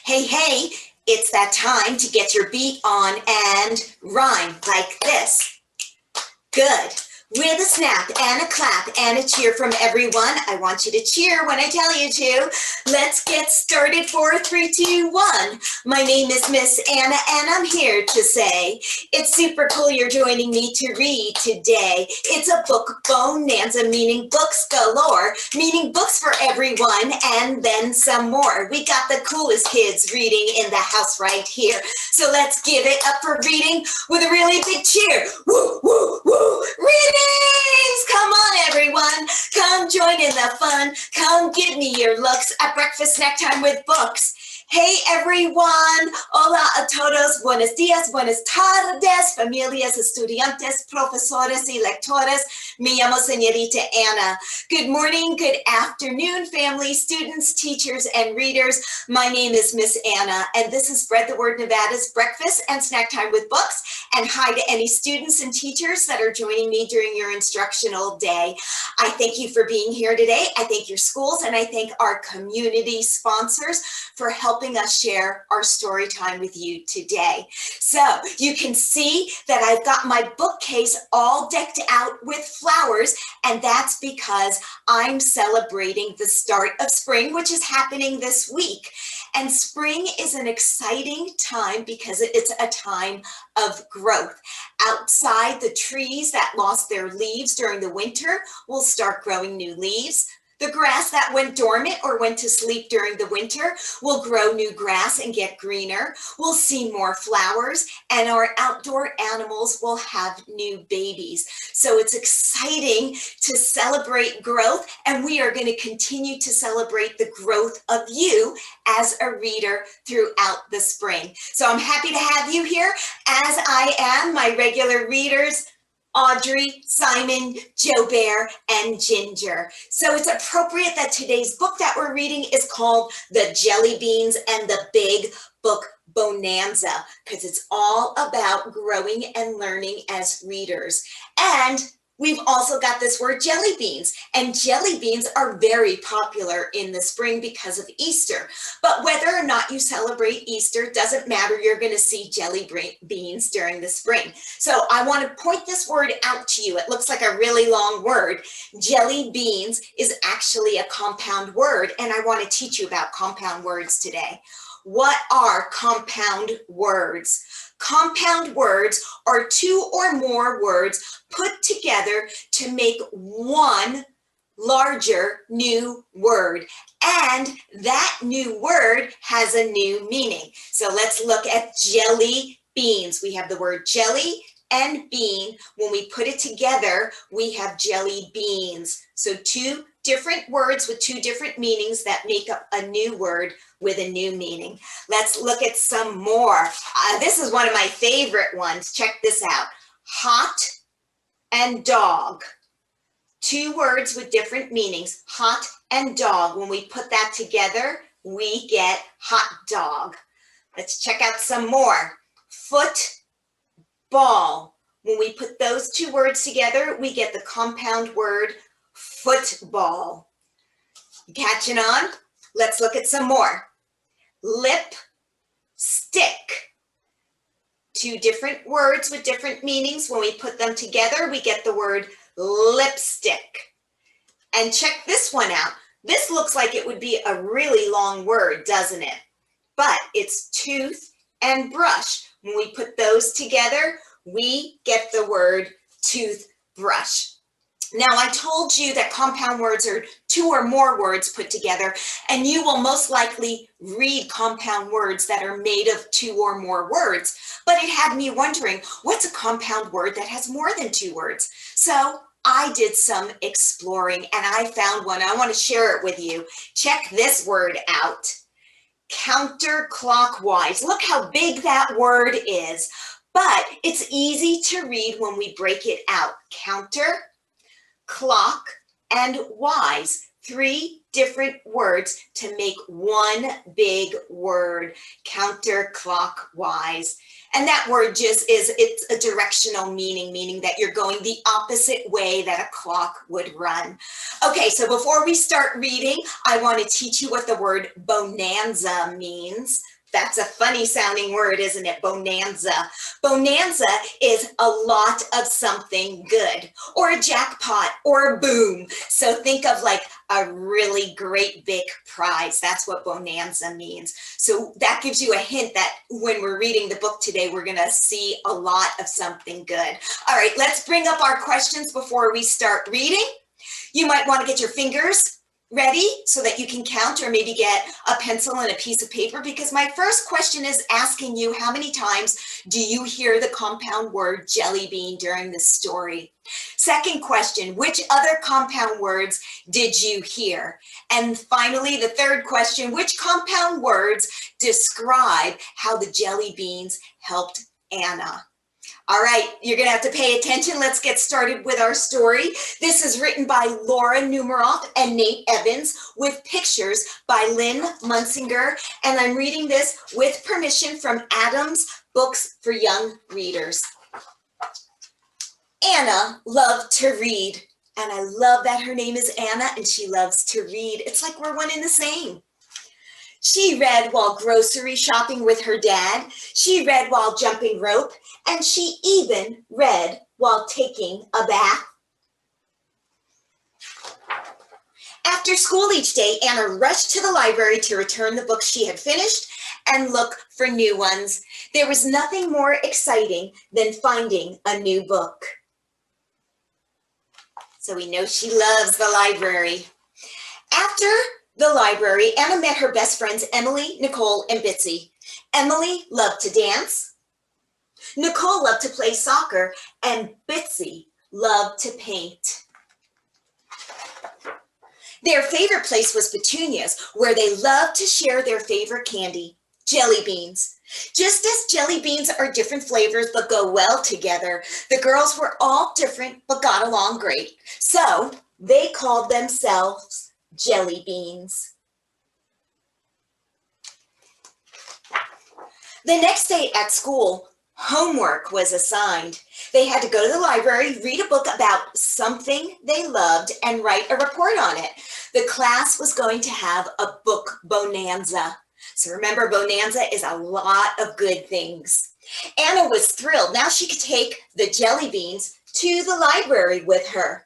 Hey, it's that time to get your beat on and rhyme like this. Good. With a snap and a clap and a cheer from everyone. I want you to cheer when I tell you to. Let's get started. 4, 3, 2, 1. My name is Miss Anna and I'm here to say it's super cool you're joining me to read today. It's a book bonanza, meaning books galore, meaning books for everyone and then some more. We got the coolest kids reading in the house right here. So let's give it up for reading with a really big cheer. Woo, woo, woo. Reading! Come on, everyone. Come join in the fun. Come give me your looks at breakfast snack time with books. Hey, everyone. Hola a todos. Buenos días, buenas tardes, familias, estudiantes, profesores y lectores. Me llamo Señorita Anna. Good morning, good afternoon, family, students, teachers, and readers. My name is Miss Anna, and this is Spread the Word Nevada's breakfast and snack time with books. And hi to any students and teachers that are joining me during your instructional day. I thank you for being here today. I thank your schools, and I thank our community sponsors for helping us share our story time with you today. So you can see that I've got my bookcase all decked out with flowers, and that's because I'm celebrating the start of spring, which is happening this week. And spring is an exciting time because it's a time of growth. Outside, the trees that lost their leaves during the winter will start growing new leaves. The grass that went dormant or went to sleep during the winter will grow new grass and get greener. We'll see more flowers, and our outdoor animals will have new babies. So it's exciting to celebrate growth, and we are going to continue to celebrate the growth of you as a reader throughout the spring. So I'm happy to have you here, as I am my regular readers, Audrey, Simon, Joe Bear, and Ginger. So it's appropriate that today's book that we're reading is called The Jellybeans and the Big Book Bonanza, because it's all about growing and learning as readers. And we've also got this word jelly beans, and jelly beans are very popular in the spring because of Easter. But whether or not you celebrate Easter doesn't matter. You're going to see jelly beans during the spring. So I want to point this word out to you. It looks like a really long word. Jelly beans is actually a compound word, and I want to teach you about compound words today. What are compound words? Compound words are two or more words put together to make one larger new word. And that new word has a new meaning. So let's look at jelly beans. We have the word jelly and bean. When we put it together, we have jelly beans. So two different words with two different meanings that make up a new word with a new meaning. Let's look at some more. This is one of my favorite ones. Check this out. Hot and dog. Two words with different meanings. Hot and dog. When we put that together, we get hot dog. Let's check out some more. Football. When we put those two words together, we get the compound word football. Catching on? Let's look at some more. Lipstick. Two different words with different meanings. When we put them together, we get the word lipstick. And check this one out. This looks like it would be a really long word, doesn't it? But it's tooth and brush. When we put those together, we get the word toothbrush. Now, I told you that compound words are two or more words put together, and you will most likely read compound words that are made of two or more words. But it had me wondering, what's a compound word that has more than two words? So I did some exploring, and I found one. I want to share it with you. Check this word out. Counterclockwise. Look how big that word is. But it's easy to read when we break it out. Counter, clock, and wise. Three different words to make one big word. Counterclockwise. And that word just is, it's a directional meaning, meaning that you're going the opposite way that a clock would run. Okay, so before we start reading, I want to teach you what the word bonanza means. That's a funny sounding word, isn't it? Bonanza. Bonanza is a lot of something good, or a jackpot, or a boom. So think of like a really great big prize. That's what bonanza means. So that gives you a hint that when we're reading the book today, we're going to see a lot of something good. All right, let's bring up our questions before we start reading. You might want to get your fingers ready so that you can count, or maybe get a pencil and a piece of paper, because my first question is asking you, how many times do you hear the compound word jelly bean during this story? Second question, which other compound words did you hear? And finally, the third question, which compound words describe how the jelly beans helped Anna? All right, you're going to have to pay attention. Let's get started with our story. This is written by Laura Numeroff and Nate Evans, with pictures by Lynn Munsinger, and I'm reading this with permission from Adams Books for Young Readers. Anna loved to read, and I love that her name is Anna and she loves to read. It's like we're one and the same. She read while grocery shopping with her dad. She read while jumping rope, and she even read while taking a bath. After school each day, Anna rushed to the library to return the books she had finished and look for new ones. There was nothing more exciting than finding a new book. So we know she loves the library. After the library, Anna met her best friends, Emily, Nicole, and Bitsy. Emily loved to dance. Nicole loved to play soccer, and Bitsy loved to paint. Their favorite place was Petunia's, where they loved to share their favorite candy, jelly beans. Just as jelly beans are different flavors but go well together, the girls were all different but got along great. So they called themselves jelly beans. The next day at school, homework was assigned. They had to go to the library, read a book about something they loved, and write a report on it. The class was going to have a book bonanza. So remember, bonanza is a lot of good things. Anna was thrilled. Now she could take the jelly beans to the library with her.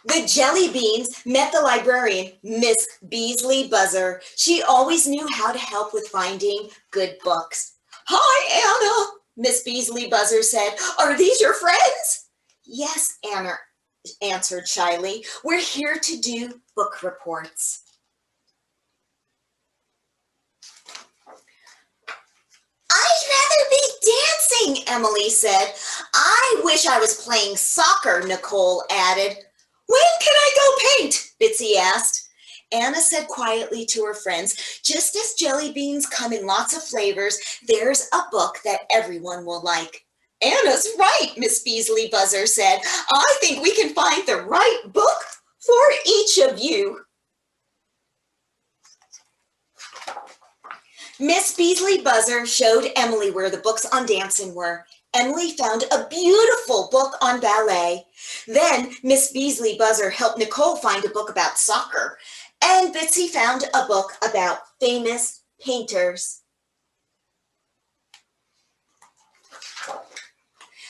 The jelly beans met the librarian, Miss Beasley Buzzer. She always knew how to help with finding good books. "Hi, Anna," Miss Beasley Buzzer said. "Are these your friends?" "Yes," Anna answered shyly. "We're here to do book reports." "I'd rather be dancing," Emily said. "I wish I was playing soccer," Nicole added. "When can I go paint?" Bitsy asked. Anna said quietly to her friends, "Just as jelly beans come in lots of flavors, there's a book that everyone will like." "Anna's right," Miss Beasley Buzzer said. "I think we can find the right book for each of you." Miss Beasley Buzzer showed Emily where the books on dancing were. Emily found a beautiful book on ballet. Then Miss Beasley Buzzer helped Nicole find a book about soccer, and Bitsy found a book about famous painters.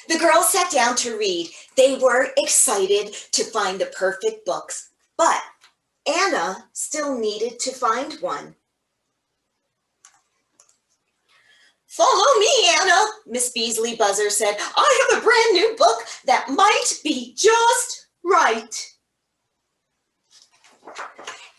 The girls sat down to read. They were excited to find the perfect books, but Anna still needed to find one. "Follow me, Anna," Miss Beasley Buzzer said. "I have a brand new book that might be just right."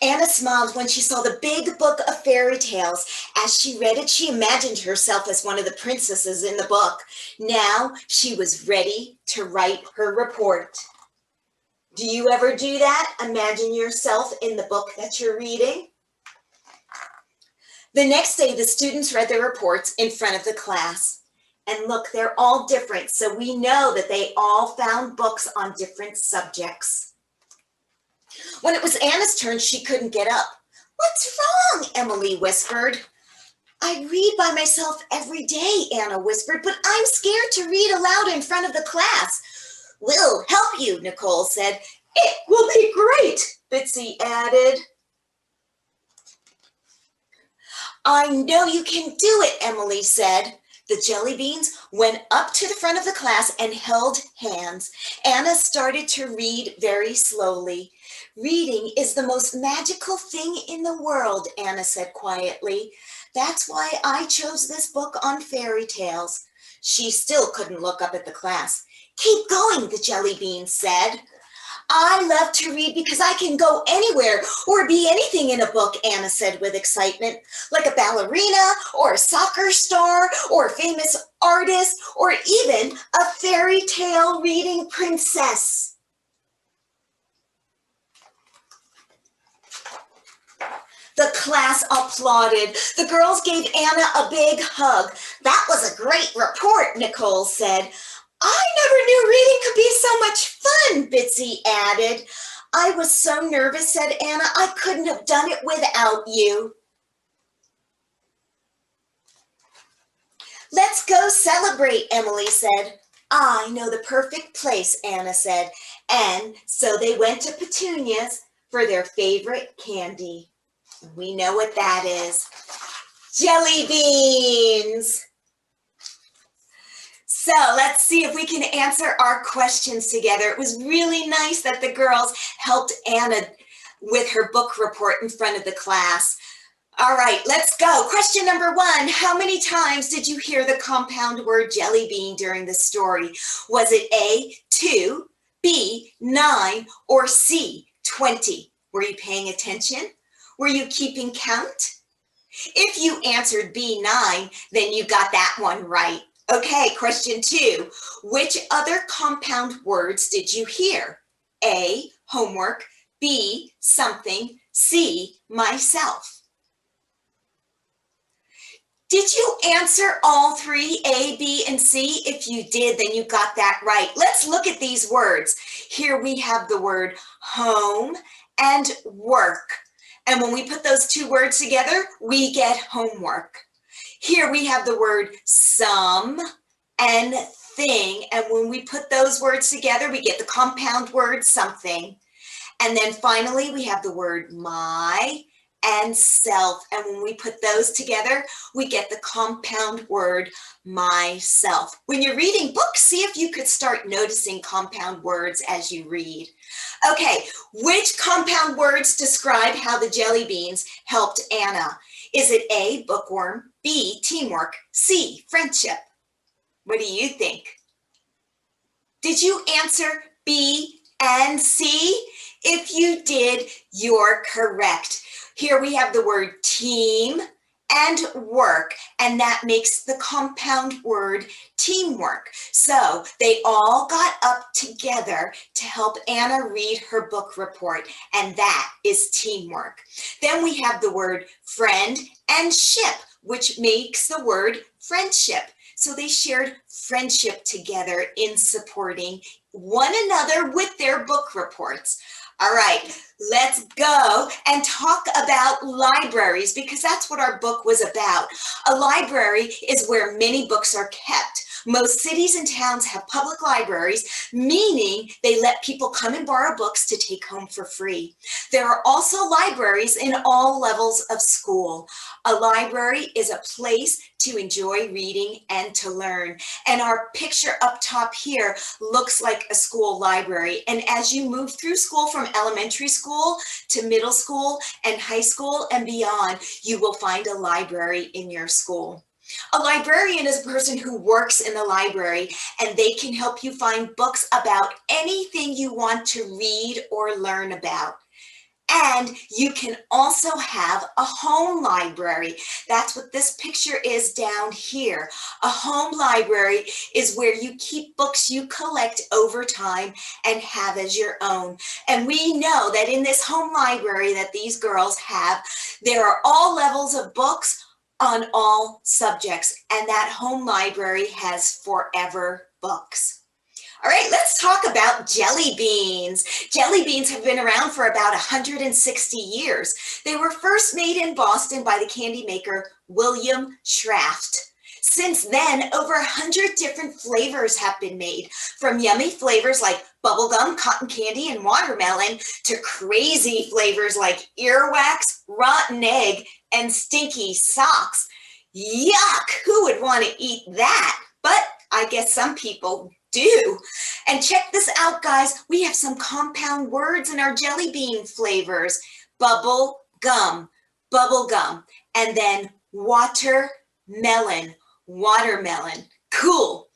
Anna smiled when she saw the big book of fairy tales. As she read it, she imagined herself as one of the princesses in the book. Now she was ready to write her report. Do you ever do that? Imagine yourself in the book that you're reading? The next day, the students read their reports in front of the class. And look, they're all different, so we know that they all found books on different subjects. When it was Anna's turn, she couldn't get up. "What's wrong?" Emily whispered. "I read by myself every day," Anna whispered, "but I'm scared to read aloud in front of the class." "We'll help you," Nicole said. "It will be great," Bitsy added. I know you can do it, Emily said. The Jellybeans went up to the front of the class and held hands. Anna started to read very slowly. Reading is the most magical thing in the world, Anna said quietly. That's why I chose this book on fairy tales. She still couldn't look up at the class. Keep going, the Jellybean said. I love to read because I can go anywhere or be anything in a book, Anna said with excitement, like a ballerina or a soccer star or a famous artist or even a fairy tale reading princess. The class applauded. The girls gave Anna a big hug. That was a great report, Nicole said. I never knew reading could be so much fun, Bitsy added. I was so nervous, said Anna. I couldn't have done it without you. Let's go celebrate, Emily said. I know the perfect place, Anna said. And so they went to Petunia's for their favorite candy. We know what that is. Jelly beans. So let's see if we can answer our questions together. It was really nice that the girls helped Anna with her book report in front of the class. All right, let's go. Question number 1, how many times did you hear the compound word jelly bean during the story? Was it A, 2, B, 9, or C, 20? Were you paying attention? Were you keeping count? If you answered B9, then you got that one right. Okay, question 2. Which other compound words did you hear? A, homework, B, something, C, myself. Did you answer all 3, A, B, and C? If you did, then you got that right. Let's look at these words. Here we have the word home and work. And when we put those 2 words together, we get homework. Here we have the word some and thing. And when we put those words together, we get the compound word something. And then finally, we have the word my and self. And when we put those together, we get the compound word myself. When you're reading books, see if you could start noticing compound words as you read. Okay, which compound words describe how the Jellybeans helped Anna? Is it A, bookworm, B, teamwork, C, friendship? What do you think? Did you answer B and C? If you did, you're correct. Here we have the word team and work, and that makes the compound word teamwork. So they all got up together to help Anna read her book report, and that is teamwork. Then we have the word friend and ship, which makes the word friendship. So they shared friendship together in supporting one another with their book reports. All right, let's go and talk about libraries, because that's what our book was about. A library is where many books are kept. Most cities and towns have public libraries, meaning they let people come and borrow books to take home for free. There are also libraries in all levels of school. A library is a place to enjoy reading and to learn. And our picture up top here looks like a school library. And as you move through school from elementary school to middle school and high school and beyond, you will find a library in your school. A librarian is a person who works in the library, and they can help you find books about anything you want to read or learn about. And you can also have a home library. That's what this picture is down here. A home library is where you keep books you collect over time and have as your own. And we know that in this home library that these girls have, there are all levels of books on all subjects, and that home library has forever books. All right, let's talk about jelly beans. Jelly beans have been around for about 160 years. They were first made in Boston by the candy maker William Schraft. Since then, over 100 different flavors have been made, from yummy flavors like bubblegum, cotton candy, and watermelon to crazy flavors like earwax, rotten egg, and stinky socks. Yuck, who would want to eat that? But I guess some people do. And check this out, guys. We have some compound words in our jelly bean flavors. Bubble gum, and then watermelon, watermelon. Cool.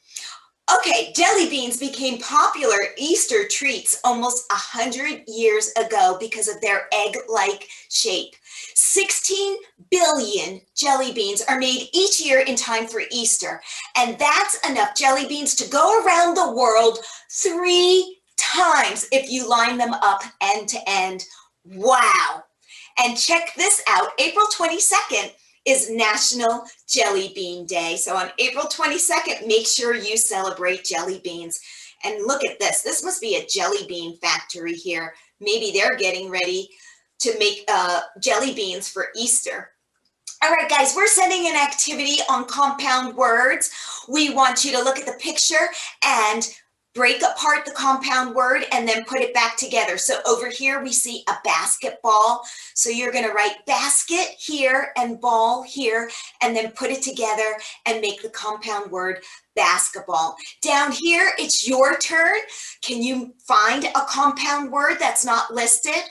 Okay, jelly beans became popular Easter treats almost 100 years ago because of their egg-like shape. 16 billion jelly beans are made each year in time for Easter, and that's enough jelly beans to go around the world 3 times if you line them up end to end. Wow. And check this out, April 22nd is National Jelly Bean Day. So on April 22nd, make sure you celebrate jelly beans. And look at this. This must be a jelly bean factory here. Maybe they're getting ready to make jelly beans for Easter. All right, guys, we're sending an activity on compound words. We want you to look at the picture and break apart the compound word and then put it back together. So over here we see a basketball. So you're going to write basket here and ball here and then put it together and make the compound word basketball. Down here, it's your turn. Can you find a compound word that's not listed?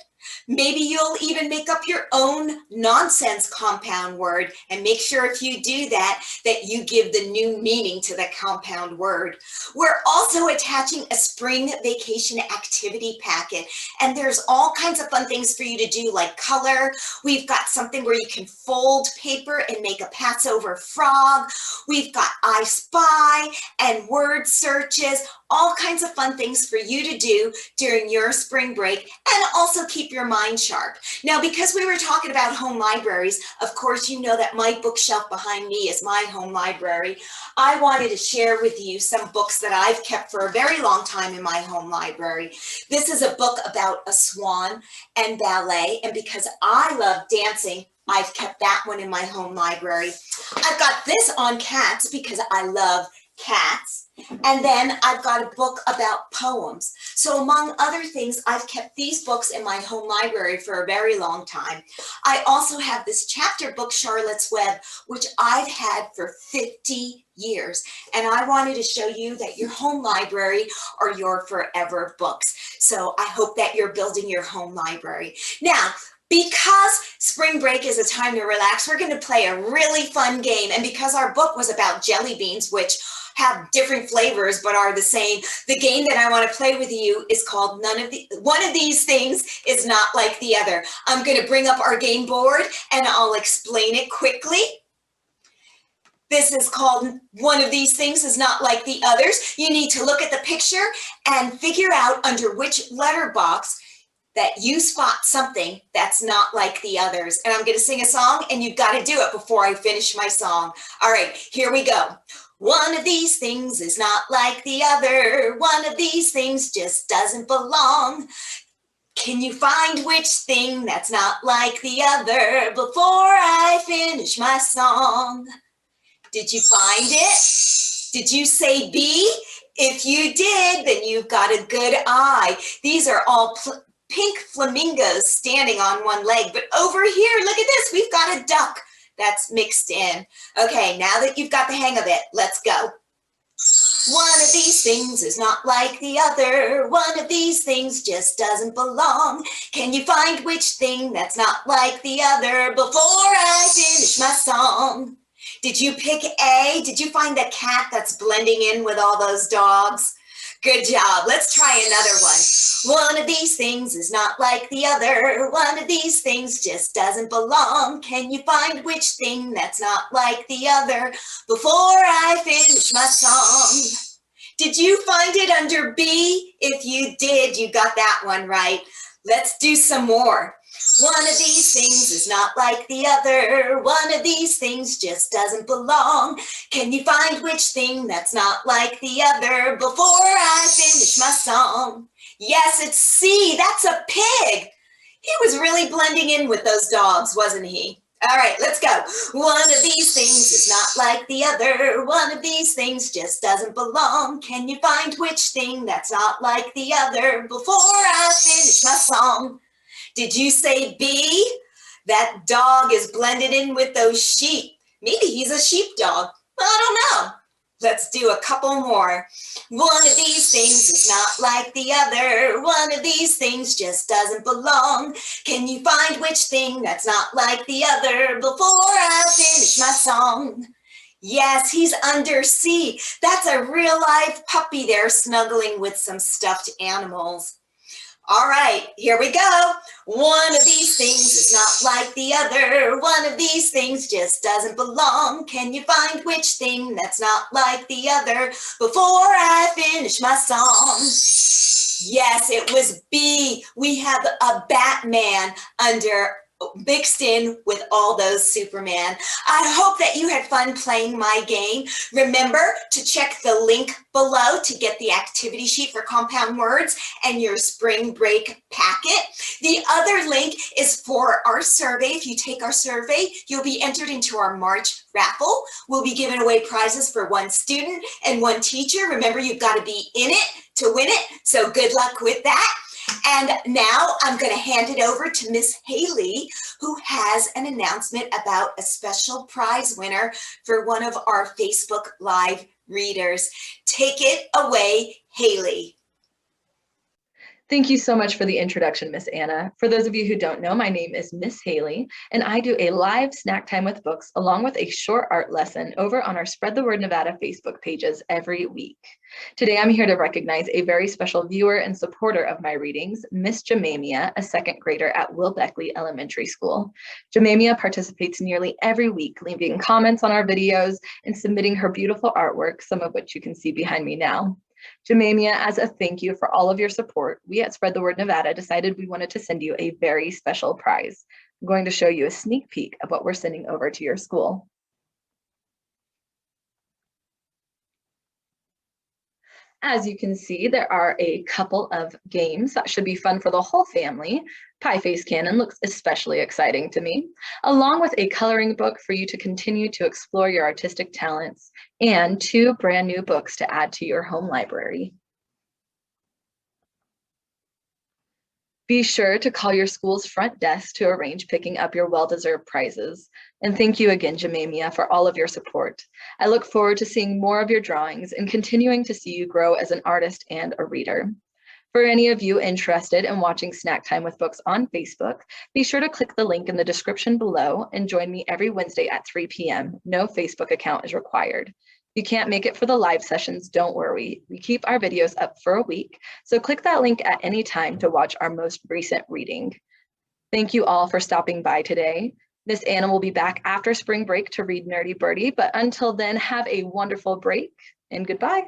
Maybe you'll even make up your own nonsense compound word, and make sure if you do that, that you give the new meaning to the compound word. We're also attaching a spring vacation activity packet, and there's all kinds of fun things for you to do, like color. We've got something where you can fold paper and make a Passover frog. We've got I Spy and word searches, all kinds of fun things for you to do during your spring break, and also keep your mind sharp. Now, because we were talking about home libraries, of course, you know that my bookshelf behind me is my home library. I wanted to share with you some books that I've kept for a very long time in my home library. This is a book about a swan and ballet, and because I love dancing, I've kept that one in my home library. I've got this on cats because I love cats. And then I've got a book about poems. So among other things, I've kept these books in my home library for a very long time. I also have this chapter book, Charlotte's Web, which I've had for 50 years. And I wanted to show you that your home library are your forever books. So I hope that you're building your home library. Now, because spring break is a time to relax, we're going to play a really fun game. And because our book was about jelly beans, which have different flavors but are the same, the game that I want to play with you is called One of These Things Is Not Like the Other. I'm going to bring up our game board and I'll explain it quickly. This is called One of These Things Is Not Like the Others. You need to look at the picture and figure out under which letter box that you spot something that's not like the others. And I'm going to sing a song and you've got to do it before I finish my song. All right, here we go. One of these things is not like the other. One of these things just doesn't belong. Can you find which thing that's not like the other before I finish my song? Did you find it? Did you say B? If you did, then you've got a good eye. These are all pink flamingos standing on one leg. But over here, look at this. We've got a duck that's mixed in. Okay, now that you've got the hang of it, let's go. One of these things is not like the other. One of these things just doesn't belong. Can you find which thing that's not like the other before I finish my song? Did you pick A? Did you find the cat that's blending in with all those dogs? Good job. Let's try another one. One of these things is not like the other. One of these things just doesn't belong. Can you find which thing that's not like the other before I finish my song? Did you find it under B? If you did, you got that one right. Let's do some more. One of these things is not like the other. One of these things just doesn't belong. Can you find which thing that's not like the other before I finish my song? Yes, it's C. That's a pig. He was really blending in with those dogs, wasn't he? All right, let's go. One of these things is not like the other. One of these things just doesn't belong. Can you find which thing that's not like the other before I finish my song? Did you say B? That dog is blended in with those sheep. Maybe he's a sheepdog. I don't know. Let's do a couple more. One of these things is not like the other. One of these things just doesn't belong. Can you find which thing that's not like the other before I finish my song? Yes, he's undersea. That's a real live puppy there snuggling with some stuffed animals. All right, here we go. One of these things is not like the other. One of these things just doesn't belong. Can you find which thing that's not like the other before I finish my song? Yes, it was B. We have a Batman mixed in with all those Superman. I hope that you had fun playing my game. Remember to check the link below to get the activity sheet for compound words and your spring break packet. The other link is for our survey. If you take our survey, you'll be entered into our March raffle. We'll be giving away prizes for one student and one teacher. Remember, you've got to be in it to win it. So good luck with that. And now I'm going to hand it over to Miss Haley, who has an announcement about a special prize winner for one of our Facebook Live readers. Take it away, Haley. Thank you so much for the introduction, Miss Anna. For those of you who don't know, my name is Miss Haley, and I do a live snack time with books along with a short art lesson over on our Spread the Word Nevada Facebook pages every week. Today, I'm here to recognize a very special viewer and supporter of my readings, Miss Jamamia, a second grader at Will Beckley Elementary School. Jamamia participates nearly every week, leaving comments on our videos and submitting her beautiful artwork, some of which you can see behind me now. Jamamia, as a thank you for all of your support, we at Spread the Word Nevada decided we wanted to send you a very special prize. I'm going to show you a sneak peek of what we're sending over to your school. As you can see, there are a couple of games that should be fun for the whole family. Pie Face Cannon looks especially exciting to me, along with a coloring book for you to continue to explore your artistic talents, and 2 brand new books to add to your home library. Be sure to call your school's front desk to arrange picking up your well-deserved prizes. And thank you again, Jamamia, for all of your support. I look forward to seeing more of your drawings and continuing to see you grow as an artist and a reader. For any of you interested in watching Snack Time with Books on Facebook, be sure to click the link in the description below and join me every Wednesday at 3 p.m. No Facebook account is required. If you can't make it for the live sessions, don't worry. We keep our videos up for a week, so click that link at any time to watch our most recent reading. Thank you all for stopping by today. Miss Anna will be back after spring break to read Nerdy Birdie, but until then, have a wonderful break and goodbye.